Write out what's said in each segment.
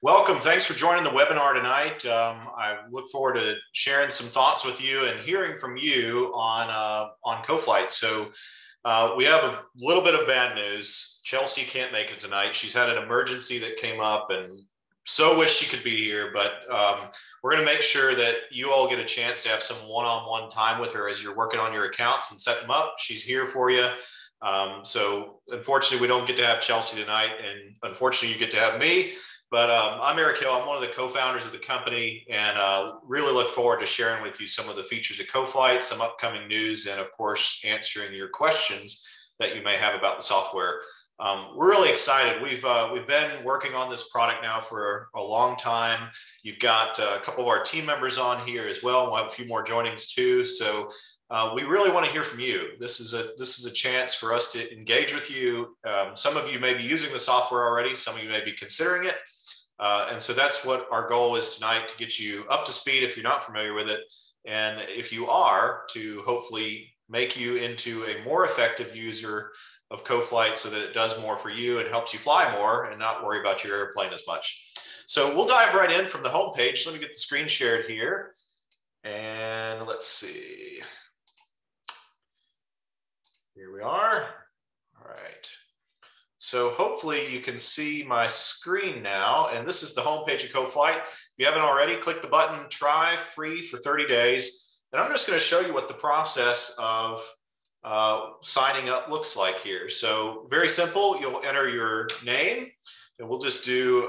Welcome. Thanks for joining the webinar tonight. I look forward to sharing some thoughts with you and hearing from you on Coflyt. So we have a little bit of bad news. Chelsea can't make it tonight. She's had an emergency that came up and so wish she could be here, but we're going to make sure that you all get a chance to have some one-on-one time with her as you're working on your accounts and set them up. She's here for you. So unfortunately, we don't get to have Chelsea tonight, and unfortunately, you get to have me. But I'm Eric Hill. I'm one of the co-founders of the company, and really look forward to sharing with you some of the features of Coflyt, some upcoming news, and of course, answering your questions that you may have about the software. We're really excited. We've been working on this product now for a long time. You've got a couple of our team members on here as well. We'll have a few more joinings too. So we really want to hear from you. This is a chance for us to engage with you. Some of you may be using the software already. Some of you may be considering it. And so that's what our goal is tonight, to get you up to speed if you're not familiar with it. And if you are, to hopefully make you into a more effective user of Coflyt so that it does more for you and helps you fly more and not worry about your airplane as much. So we'll dive right in from the home page. Let me get the screen shared here. And let's see. Here we are. All right. So hopefully you can see my screen now. And this is the home page of Coflyt. If you haven't already, click the button, try free for 30 days. And I'm just going to show you what the process of signing up looks like here. So very simple. You'll enter your name, and we'll just do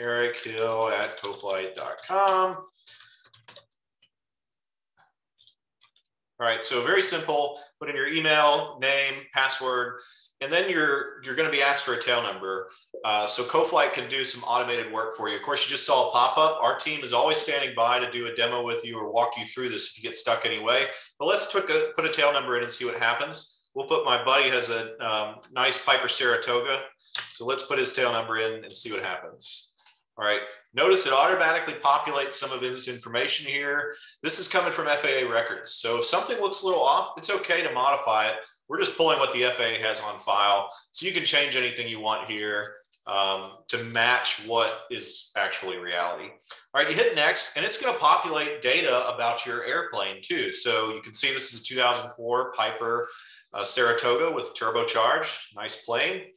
erichill@coflyt.com. All right, so very simple. Put in your email, name, password, and then you're going to be asked for a tail number. So Coflyt can do some automated work for you. Of course, you just saw a pop-up. Our team is always standing by to do a demo with you or walk you through this if you get stuck anyway. But let's put a tail number in and see what happens. We'll put, my buddy has a nice Piper Saratoga. So let's put his tail number in and see what happens. All right. Notice it automatically populates some of his information here. This is coming from FAA records. So if something looks a little off, it's okay to modify it. We're just pulling what the FAA has on file. So you can change anything you want here to match what is actually reality. All right, you hit next, and it's going to populate data about your airplane too. So you can see this is a 2004 Piper Saratoga with turbocharged, nice plane.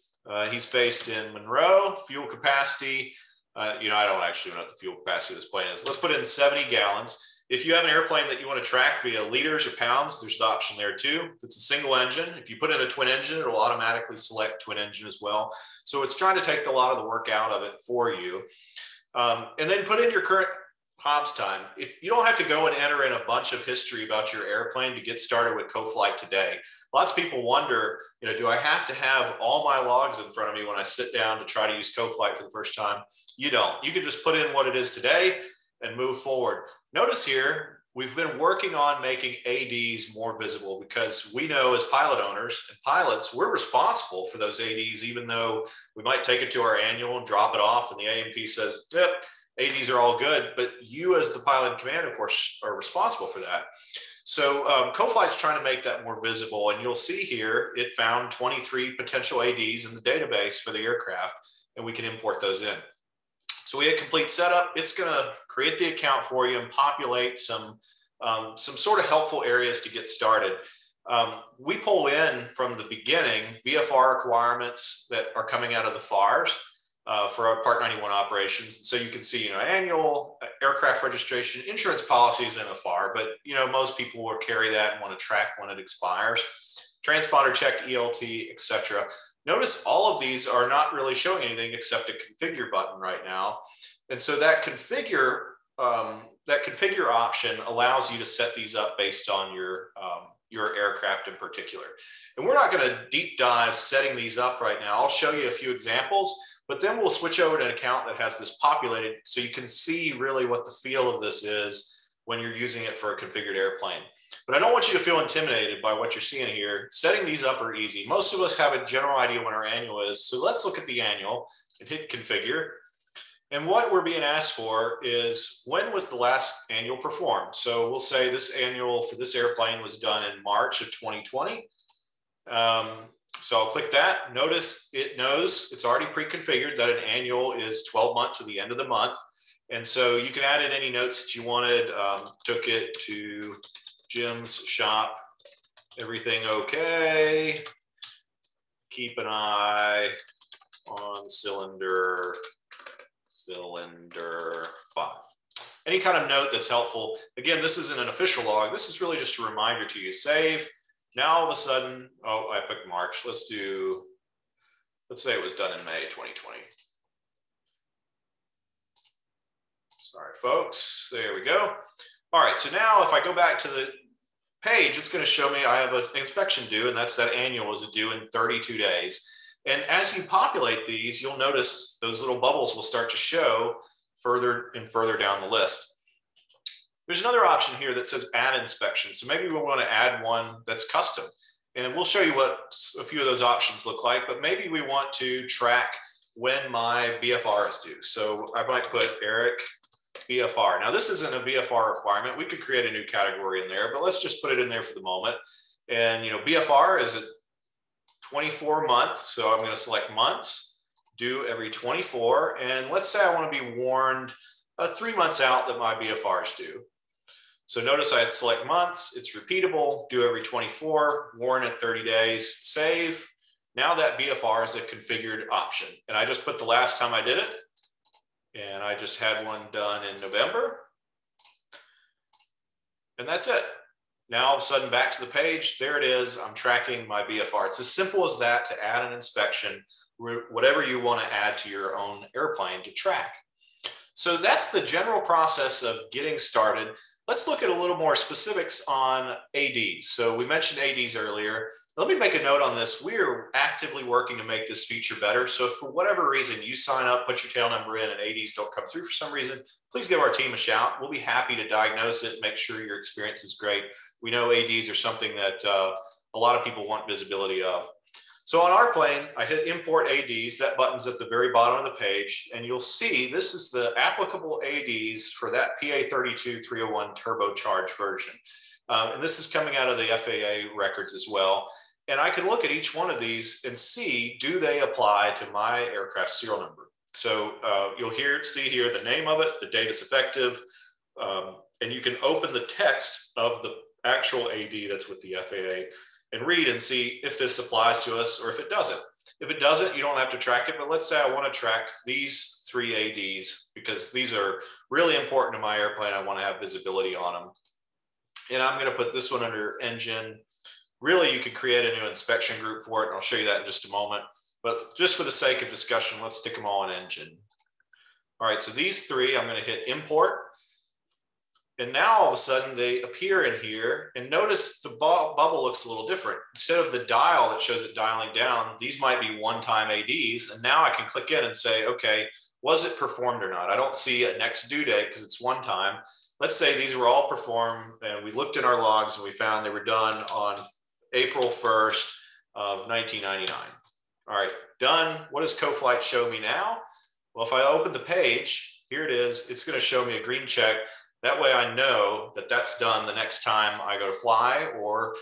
He's based in Monroe. Fuel capacity, I don't actually know what the fuel capacity of this plane is. Let's put in 70 gallons. If you have an airplane that you want to track via liters or pounds, there's the option there too. It's a single engine. If you put in a twin engine, it'll automatically select twin engine as well. So it's trying to take a lot of the work out of it for you. And then put in your current Hobbs time. If you don't have to go and enter in a bunch of history about your airplane to get started with Coflyt today. Lots of people wonder, do I have to have all my logs in front of me when I sit down to try to use Coflyt for the first time? You don't. You can just put in what it is today and move forward. Notice here, we've been working on making ADs more visible because we know as pilot owners and pilots, we're responsible for those ADs, even though we might take it to our annual and drop it off and the AMP says, yep, ADs are all good, but you as the pilot in command, of course, are responsible for that. So Coflyt's trying to make that more visible, and you'll see here, it found 23 potential ADs in the database for the aircraft, and we can import those in. So we hit complete setup. It's going to create the account for you and populate some sort of helpful areas to get started. We pull in from the beginning VFR requirements that are coming out of the FARs for our Part 91 operations. So you can see, annual aircraft registration, insurance policies in a FAR, but most people will carry that and want to track when it expires. Transponder checked ELT, etc. Notice all of these are not really showing anything except a configure button right now. And so that configure option allows you to set these up based on your aircraft in particular. And we're not going to deep dive setting these up right now. I'll show you a few examples, but then we'll switch over to an account that has this populated so you can see really what the feel of this is when you're using it for a configured airplane. But I don't want you to feel intimidated by what you're seeing here. Setting these up are easy. Most of us have a general idea when our annual is. So let's look at the annual and hit configure. And what we're being asked for is, when was the last annual performed? So we'll say this annual for this airplane was done in March of 2020. So So I'll click that. Notice it knows it's already pre-configured that an annual is 12 months to the end of the month. And so you can add in any notes that you wanted. Took it to Jim's shop. Everything okay. Keep an eye on cylinder 5. Any kind of note that's helpful. Again, this isn't an official log. This is really just a reminder to you. Save. Now all of a sudden, oh, I picked March. Let's say it was done in May 2020. Sorry, folks. There we go. All right, so now if I go back to the page, it's going to show me I have an inspection due, and that's that annual is due in 32 days. And as you populate these, you'll notice those little bubbles will start to show further and further down the list. There's another option here that says add inspection. So maybe we want to add one that's custom. And we'll show you what a few of those options look like, but maybe we want to track when my BFR is due. So I might put Eric BFR. Now this isn't a BFR requirement. We could create a new category in there, but let's just put it in there for the moment. And BFR is a 24 month. So I'm going to select months. Due every 24, and let's say I want to be warned 3 months out that my BFR is due. So notice I select months, it's repeatable, due every 24, warn at 30 days, save. Now that BFR is a configured option, and I just put the last time I did it, and I just had one done in November, and that's it. Now all of a sudden back to the page, there it is, I'm tracking my BFR. It's as simple as that to add an inspection, whatever you want to add to your own airplane to track. So that's the general process of getting started. Let's look at a little more specifics on ADs. So we mentioned ADs earlier. Let me make a note on this. We're actively working to make this feature better. So if for whatever reason you sign up, put your tail number in, and ADs don't come through for some reason, please give our team a shout. We'll be happy to diagnose it, make sure your experience is great. We know ADs are something that a lot of people want visibility of. So on our plane, I hit import ADs. That button's at the very bottom of the page, and you'll see this is the applicable ADs for that PA32301 turbocharged version. And this is coming out of the FAA records as well. And I can look at each one of these and see, do they apply to my aircraft serial number? So you'll see here the name of it, the date it's effective, and you can open the text of the actual AD that's with the FAA and read and see if this applies to us or if it doesn't. If it doesn't, you don't have to track it, but let's say I want to track these 3 ADs because these are really important to my airplane. I want to have visibility on them. And I'm going to put this one under engine. Really, you could create a new inspection group for it, and I'll show you that in just a moment. But just for the sake of discussion, let's stick them all in engine. All right, so these 3, I'm going to hit import. And now all of a sudden they appear in here, and notice the bubble looks a little different. Instead of the dial that shows it dialing down, these might be one-time ADs. And now I can click in and say, okay, was it performed or not? I don't see a next due date because it's one time. Let's say these were all performed, and we looked in our logs and we found they were done on April 1st of 1999. All right, done. What does Coflyt show me now? Well, if I open the page, here it is. It's going to show me a green check. That way I know that that's done the next time I go to fly or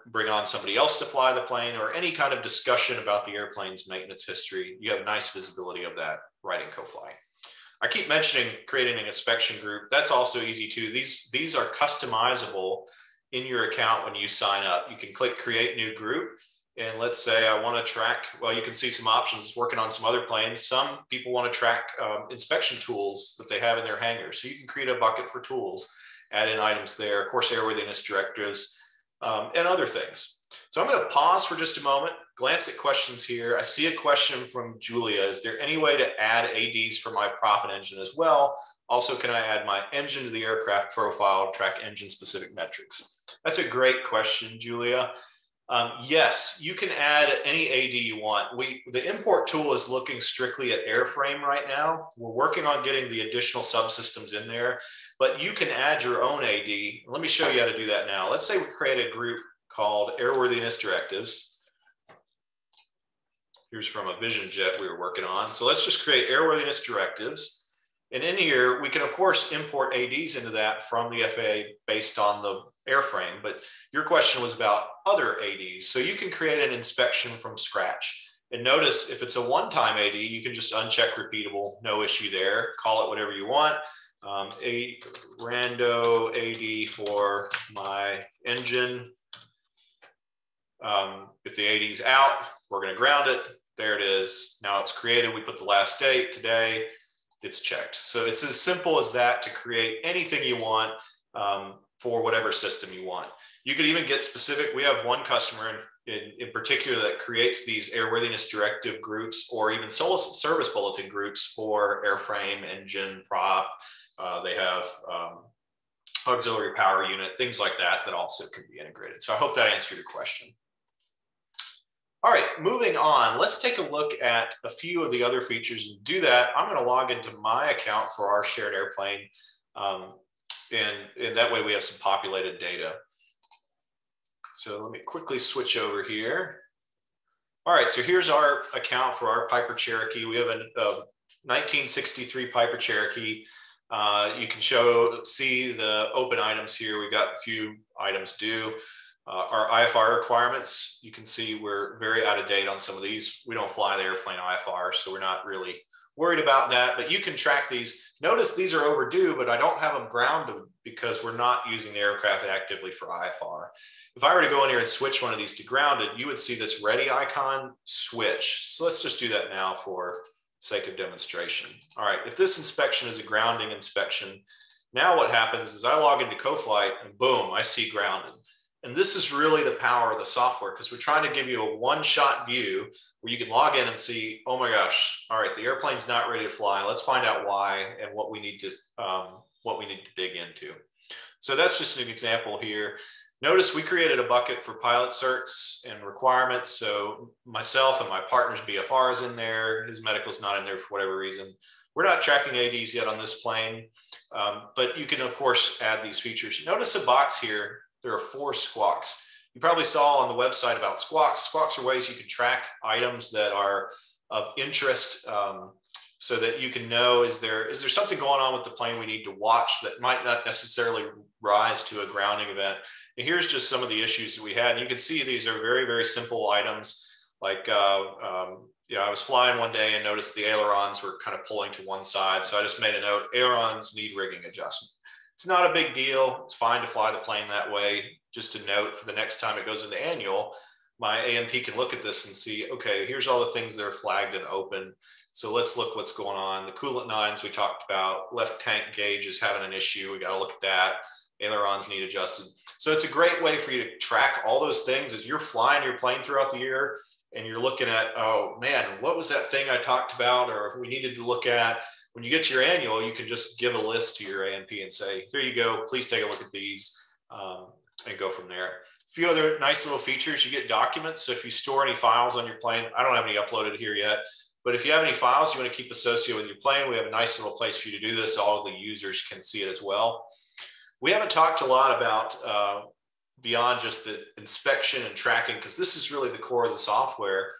bring on somebody else to fly the plane or any kind of discussion about the airplane's maintenance history. You have nice visibility of that right in Coflyt. I keep mentioning creating an inspection group. That's also easy too. These are customizable in your account when you sign up. You can click create new group. And let's say I want to track, well, you can see some options working on some other planes. Some people want to track inspection tools that they have in their hangar. So you can create a bucket for tools, add in items there, of course, airworthiness directives, and other things. So I'm going to pause for just a moment, glance at questions here. I see a question from Julia. Is there any way to add ADs for my prop and engine as well? Also, can I add my engine to the aircraft profile to track engine specific metrics? That's a great question, Julia. Yes, you can add any AD you want. The import tool is looking strictly at airframe right now. We're working on getting the additional subsystems in there, but you can add your own AD. Let me show you how to do that now. Let's say we create a group called airworthiness directives. Here's from a Vision Jet we were working on. So let's just create airworthiness directives. And in here, we can, of course, import ADs into that from the FAA based on airframe, but your question was about other ADs. So you can create an inspection from scratch. And notice if it's a one-time AD, you can just uncheck repeatable, no issue there. Call it whatever you want. A rando AD for my engine. If the AD is out, we're going to ground it. There it is. Now it's created. We put the last date today. It's checked. So it's as simple as that to create anything you want for whatever system you want. You could even get specific. We have one customer in particular that creates these airworthiness directive groups or even service bulletin groups for airframe, engine, prop. They have auxiliary power unit, things like that that also can be integrated. So I hope that answered your question. All right, moving on, let's take a look at a few of the other features. And to do that, I'm going to log into my account for our shared airplane. And that way we have some populated data. So let me quickly switch over here. All right, so here's our account for our Piper Cherokee. We have a 1963 Piper Cherokee. You can see the open items here. We've got a few items due. Our IFR requirements, you can see we're very out of date on some of these. We don't fly the airplane IFR, so we're not really worried about that, but you can track these. Notice these are overdue, but I don't have them grounded because we're not using the aircraft actively for IFR. If I were to go in here and switch one of these to grounded, you would see this ready icon switch. So let's just do that now for sake of demonstration. All right, if this inspection is a grounding inspection, now what happens is I log into Coflyt and boom, I see grounded. And this is really the power of the software because we're trying to give you a one-shot view where you can log in and see, oh my gosh, all right, the airplane's not ready to fly. Let's find out why and what we need to dig into. So that's just an example here. Notice we created a bucket for pilot certs and requirements. So myself and my partner's BFR is in there. His medical's not in there for whatever reason. We're not tracking ADs yet on this plane, but you can, of course, add these features. Notice a box here. There are 4 squawks. You probably saw on the website about squawks. Squawks are ways you can track items that are of interest so that you can know, is there something going on with the plane we need to watch that might not necessarily rise to a grounding event. And here's just some of the issues that we had. And you can see these are very, very simple items. Like, I was flying one day and noticed the ailerons were kind of pulling to one side. So I just made a note, ailerons need rigging adjustment. It's not a big deal. It's fine to fly the plane that way. Just a note for the next time it goes into annual, my AMP can look at this and see, okay, here's all the things that are flagged and open. So let's look what's going on. The coolant nines we talked about, left tank gauge is having an issue. We got to look at that. Ailerons need adjusted. So it's a great way for you to track all those things as you're flying your plane throughout the year and you're looking at, oh man, what was that thing I talked about or we needed to look at? When you get to your annual, you can just give a list to your AMP and say, here you go, please take a look at these and go from there. A few other nice little features, you get documents. So if you store any files on your plane, I don't have any uploaded here yet, but if you have any files you want to keep associated with your plane, we have a nice little place for you to do this. All of the users can see it as well. We haven't talked a lot about beyond just the inspection and tracking, because this is really the core of the software.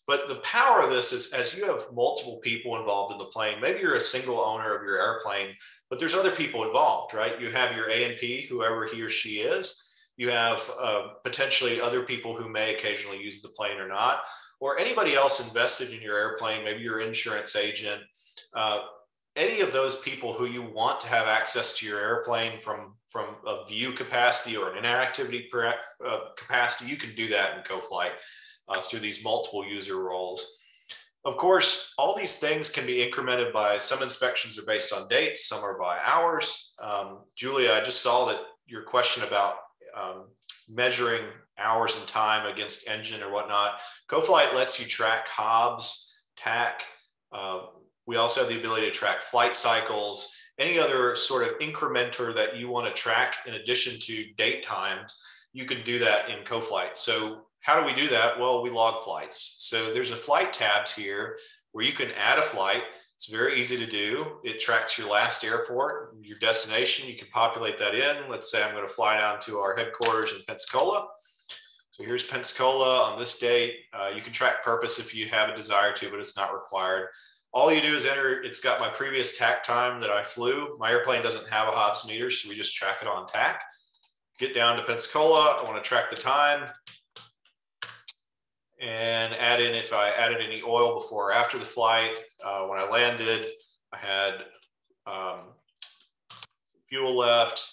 But the power of this is as you have multiple people involved in the plane, maybe you're a single owner of your airplane, but there's other people involved, right? You have your ANP, whoever he or she is. You have potentially other people who may occasionally use the plane or not, or anybody else invested in your airplane, maybe your insurance agent, any of those people who you want to have access to your airplane from a view capacity or an interactivity capacity, you can do that in Coflyt. Through these multiple user roles. Of course, all these things can be incremented by, some inspections are based on dates, some are by hours. Julia, I just saw that your question about measuring hours and time against engine or whatnot. Coflyt lets you track hobs, TAC. We also have the ability to track flight cycles, any other sort of incrementer that you want to track in addition to date times, you can do that in Coflyt. So how do we do that? Well, we log flights. So there's a flight tabs here where you can add a flight. It's very easy to do. It tracks your last airport, your destination. You can populate that in. Let's say I'm going to fly down to our headquarters in Pensacola. So here's Pensacola on this date. You can track purpose if you have a desire to, but it's not required. All you do is enter, it's got my previous TAC time that I flew. My airplane doesn't have a Hobbs meter, so we just track it on TAC. get down to Pensacola. I want to track the time and add in if I added any oil before or after the flight. When I landed, I had fuel left,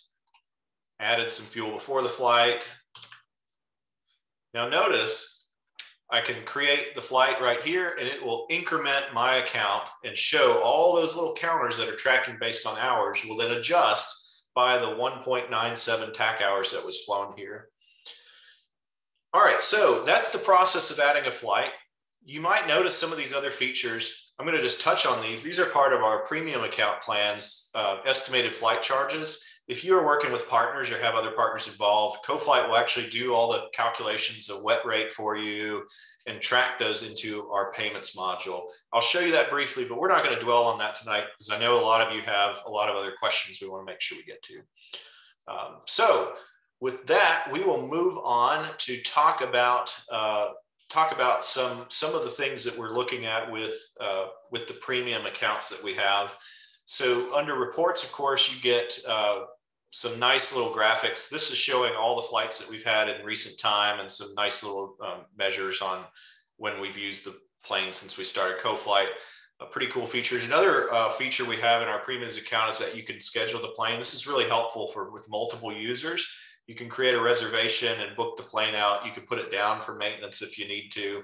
added some fuel before the flight. Now notice I can create the flight right here and it will increment my account and show all those little counters that are tracking based on hours will then adjust by the 1.97 TAC hours that was flown here. All right, so that's the process of adding a flight. You might notice some of these other features. I'm going to just touch on these. These are part of our premium account plans, estimated flight charges. If you are working with partners or have other partners involved, Coflyt will actually do all the calculations of wet rate for you and track those into our payments module. I'll show you that briefly, but we're not going to dwell on that tonight because I know a lot of you have a lot of other questions we want to make sure we get to. With that, we will move on to talk about some of the things that we're looking at with the premium accounts that we have. So under reports, of course, you get some nice little graphics. This is showing all the flights that we've had in recent time and some nice little measures on when we've used the plane since we started Coflyt. Pretty cool features. Another feature we have in our premiums account is that you can schedule the plane. This is really helpful with multiple users. You can create a reservation and book the plane out. You can put it down for maintenance if you need to.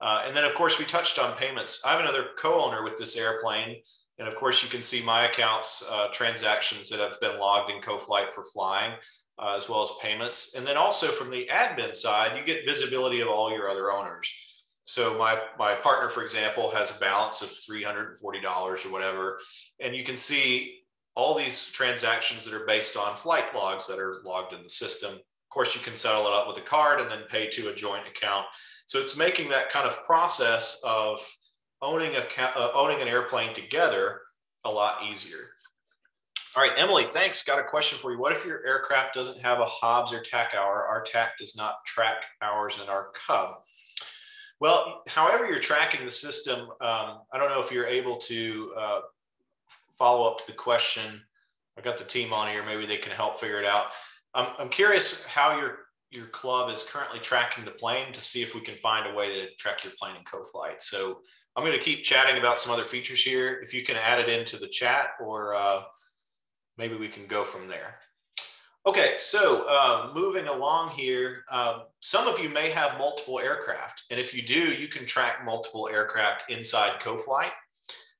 And then, of course, we touched on payments. I have another co-owner with this airplane. And of course, you can see my accounts, transactions that have been logged in Coflyt for flying, as well as payments. And then also from the admin side, you get visibility of all your other owners. So my partner, for example, has a balance of $340 or whatever. And you can see all these transactions that are based on flight logs that are logged in the system. Of course, you can settle it up with a card and then pay to a joint account. So it's making that kind of process of owning an airplane together a lot easier. All right, Emily, thanks. Got a question for you. What if your aircraft doesn't have a Hobbs or TAC hour? Our TAC does not track hours in our Cub. Well, however you're tracking the system, I don't know if you're able to follow up to the question. I got the team on here. Maybe they can help figure it out. I'm curious how your club is currently tracking the plane to see if we can find a way to track your plane in Coflyt. So I'm going to keep chatting about some other features here. If you can add it into the chat, or maybe we can go from there. Okay, so moving along here, some of you may have multiple aircraft. And if you do, you can track multiple aircraft inside Coflyt.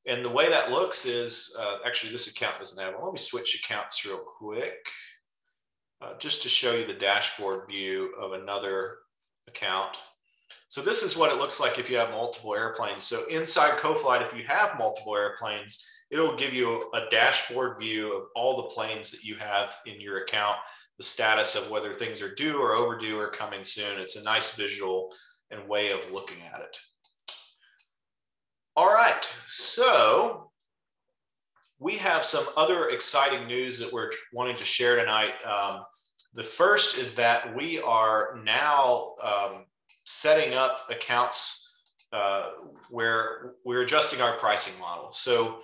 And the way that looks is, actually this account doesn't have one. Let me switch accounts real quick. Just to show you the dashboard view of another account. So this is what it looks like if you have multiple airplanes. So inside Coflyt, if you have multiple airplanes, it'll give you a dashboard view of all the planes that you have in your account, the status of whether things are due or overdue or coming soon. It's a nice visual and way of looking at it. All right, so we have some other exciting news that we're wanting to share tonight. The first is that we are now setting up accounts where we're adjusting our pricing model. So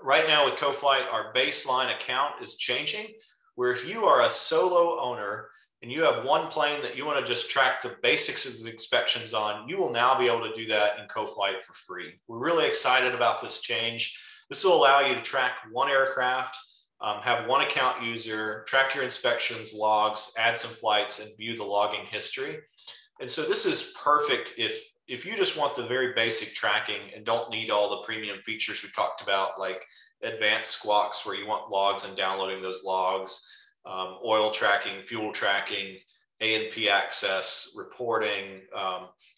right now with Coflyt, our baseline account is changing, where if you are a solo owner and you have one plane that you want to just track the basics of the inspections on, you will now be able to do that in Coflyt for free. We're really excited about this change. This will allow you to track one aircraft, have one account user, track your inspections, logs, add some flights, and view the logging history. And so this is perfect if you just want the very basic tracking and don't need all the premium features we talked about, like advanced squawks where you want logs and downloading those logs, oil tracking, fuel tracking, A&P access, reporting.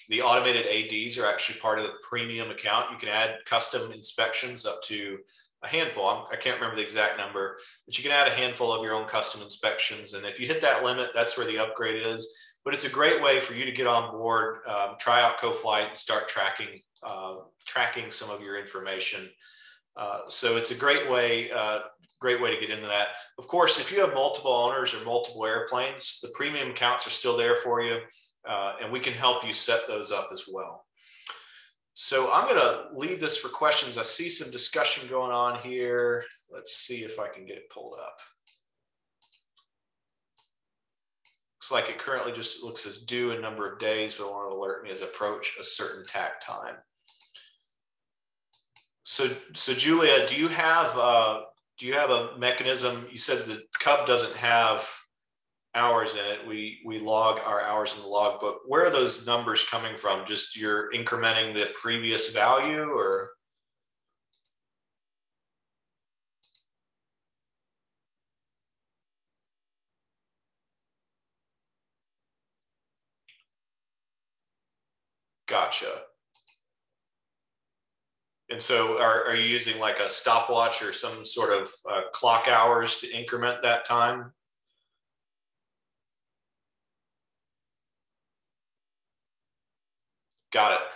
The automated ADs are actually part of the premium account. You can add custom inspections up to a handful. I can't remember the exact number, but you can add a handful of your own custom inspections. And if you hit that limit, that's where the upgrade is. But it's a great way for you to get on board, try out Coflyt and start tracking some of your information. So it's a great way to get into that. Of course, if you have multiple owners or multiple airplanes, the premium accounts are still there for you, and we can help you set those up as well. So I'm going to leave this for questions. I see some discussion going on here. Let's see if I can get it pulled up. Looks like it currently just looks as due a number of days, but it won't alert me as approach a certain tack time. So Julia, do you have a mechanism? You said the Cub doesn't have hours in it. We log our hours in the logbook. Where are those numbers coming from? Just you're incrementing the previous value, or? Gotcha. And so are you using like a stopwatch or some sort of clock hours to increment that time? Got it.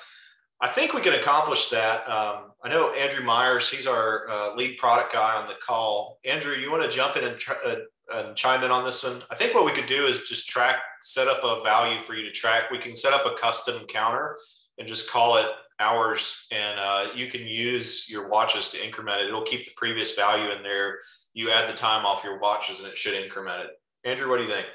I think we can accomplish that. I know Andrew Myers, he's our lead product guy on the call. Andrew, you want to jump in and chime in on this one? I think what we could do is just set up a value for you to track. We can set up a custom counter and just call it hours, and you can use your watches to increment it. It'll keep the previous value in there. You add the time off your watches and it should increment it. Andrew, what do you think?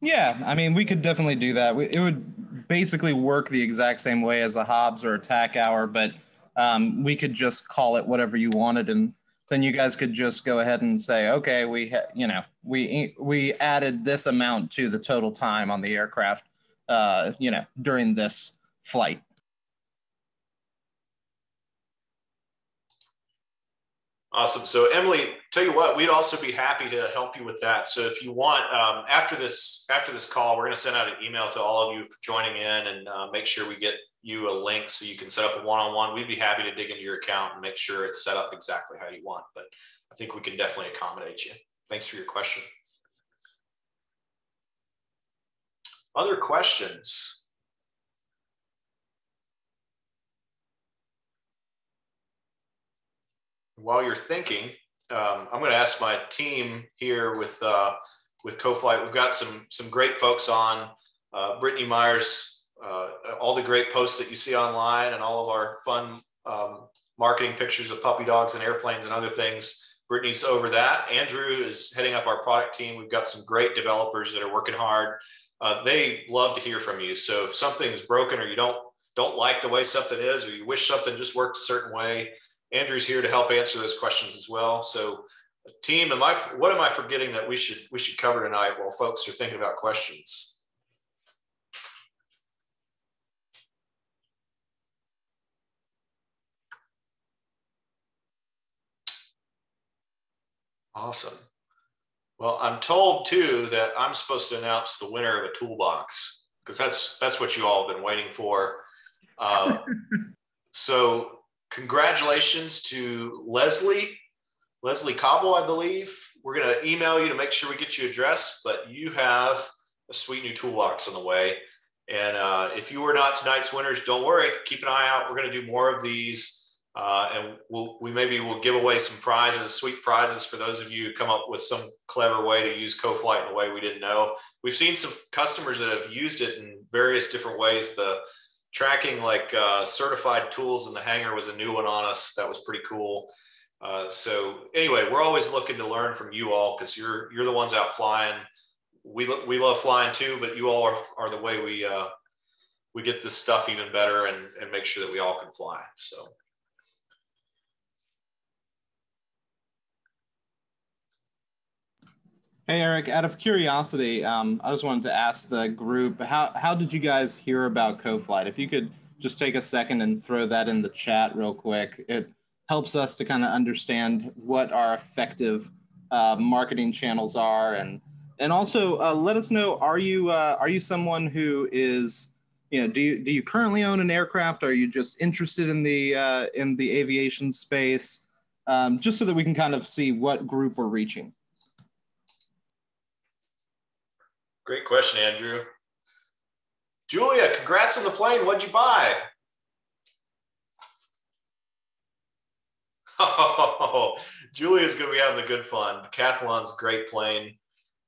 Yeah, I mean, we could definitely do that. It would basically work the exact same way as a Hobbs or a tack hour, but we could just call it whatever you wanted, and then you guys could just go ahead and say, okay, we added this amount to the total time on the aircraft, during this flight. Awesome. So Emily, tell you what, we'd also be happy to help you with that. So if you want, after this call, we're going to send out an email to all of you for joining in, and make sure we get you a link so you can set up a one-on-one. We'd be happy to dig into your account and make sure it's set up exactly how you want. But I think we can definitely accommodate you. Thanks for your question. Other questions? While you're thinking, I'm going to ask my team here with Coflyt. We've got some great folks on. Brittany Myers, all the great posts that you see online, and all of our fun marketing pictures of puppy dogs and airplanes and other things. Brittany's over that. Andrew is heading up our product team. We've got some great developers that are working hard. They love to hear from you. So if something's broken, or you don't like the way something is, or you wish something just worked a certain way, Andrew's here to help answer those questions as well. So, team, what am I forgetting that we should cover tonight while folks are thinking about questions? Awesome. Well, I'm told too that I'm supposed to announce the winner of a toolbox, because that's what you all have been waiting for. So congratulations to Leslie Cobble, I believe. We're going to email you to make sure we get you addressed, but you have a sweet new toolbox on the way. And if you were not tonight's winners, don't worry, keep an eye out. We're going to do more of these. And maybe we'll give away some prizes, sweet prizes, for those of you who come up with some clever way to use Coflyt in a way we didn't know. We've seen some customers that have used it in various different ways. The tracking like certified tools in the hangar was a new one on us. That was pretty cool. So anyway, we're always looking to learn from you all, because you're the ones out flying. We love flying too, but you all are the way we get this stuff even better and make sure that we all can fly. So. Hey, Eric, out of curiosity, I just wanted to ask the group, how did you guys hear about Coflyt? If you could just take a second and throw that in the chat real quick, it helps us to kind of understand what our effective marketing channels are, and also let us know, are you someone who is, do you currently own an aircraft? Are you just interested in the aviation space? Just so that we can kind of see what group we're reaching. Great question, Andrew. Julia, congrats on the plane. What'd you buy? Oh, Julia's going to be having the good fun. Decathlon's great plane.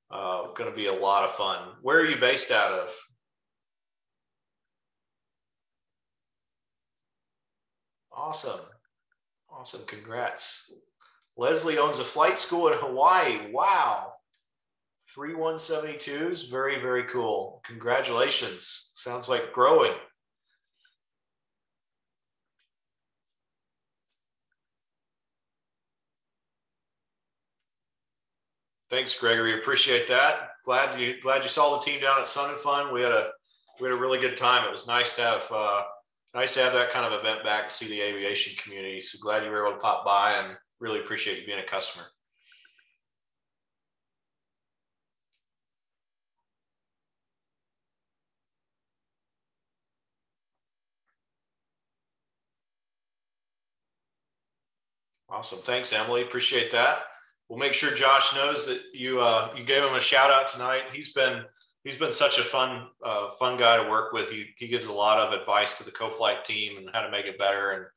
Going to be a lot of fun. Where are you based out of? Awesome. Awesome. Congrats. Leslie owns a flight school in Hawaii. Wow. 3 172s. Very, very cool. Congratulations. Sounds like growing. Thanks, Gregory. Appreciate that. Glad you saw the team down at Sun and Fun. We had a really good time. It was nice to have that kind of event back to see the aviation community. So glad you were able to pop by, and really appreciate you being a customer. Awesome. Thanks, Emily. Appreciate that. We'll make sure Josh knows that you gave him a shout out tonight. He's been such a fun guy to work with. He gives a lot of advice to the Coflyt team and how to make it better.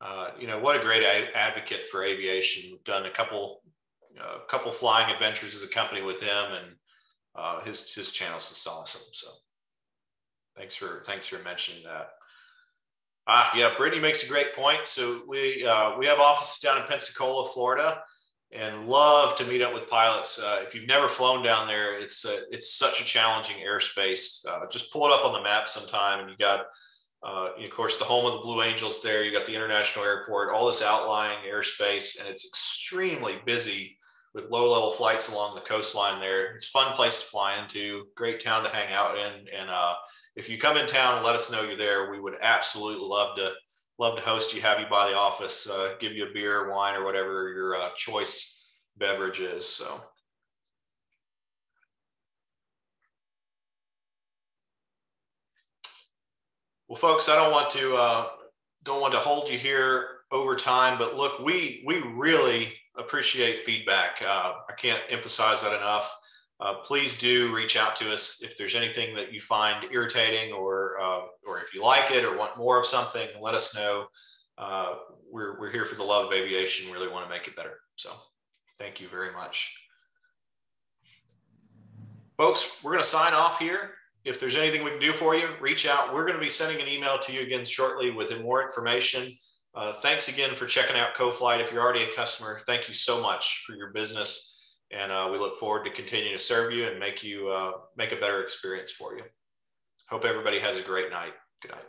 And you know, what a great advocate for aviation. We've done a couple flying adventures as a company with him, and his channel's just awesome. So thanks for mentioning that. Yeah, Brittany makes a great point. So we have offices down in Pensacola, Florida, and love to meet up with pilots. If you've never flown down there, it's such a challenging airspace. Just pull it up on the map sometime, and you got, of course, the home of the Blue Angels there. You got the international airport, all this outlying airspace, and it's extremely busy with low-level flights along the coastline there. It's a fun place to fly into, great town to hang out in, and if you come in town and let us know you're there, we would absolutely love to host you, have you by the office, give you a beer, wine, or whatever your choice beverage is. So. Well, folks, I don't want to hold you here over time, but look, we really appreciate feedback. I can't emphasize that enough. Please do reach out to us if there's anything that you find irritating, or if you like it or want more of something, let us know. We're here for the love of aviation. Really want to make it better. So thank you very much. Folks, we're going to sign off here. If there's anything we can do for you, reach out. We're going to be sending an email to you again shortly with more information. Thanks again for checking out Coflyt. If you're already a customer, thank you so much for your business. And we look forward to continuing to serve you and make a better experience for you. Hope everybody has a great night. Good night.